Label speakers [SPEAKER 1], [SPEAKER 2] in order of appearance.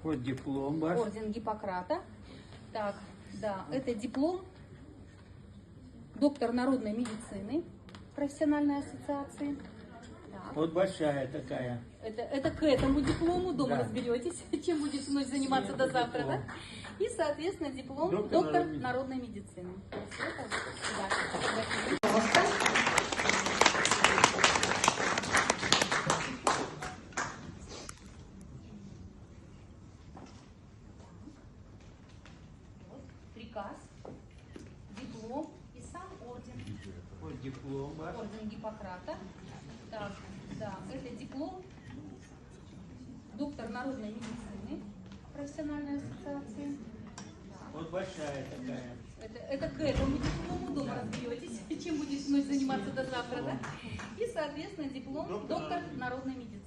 [SPEAKER 1] Вот диплом ваш.
[SPEAKER 2] Орден Гиппократа. Так, да, это диплом доктор народной медицины профессиональной ассоциации. Так.
[SPEAKER 1] Вот большая такая.
[SPEAKER 2] Это к этому диплому, дома
[SPEAKER 1] Да.
[SPEAKER 2] разберетесь, чем будете ночь заниматься до завтра, да? И, соответственно, диплом доктор народной медицины. Приказ, диплом и сам орден.
[SPEAKER 1] Вот диплом ваш.
[SPEAKER 2] Орден Гиппократа. Так, да, это диплом доктор народной медицины профессиональной ассоциации.
[SPEAKER 1] Вот большая такая.
[SPEAKER 2] Это к этому диплому, дома разберетесь, чем будете ночь заниматься до завтра, да? И, соответственно, диплом доктор народной медицины.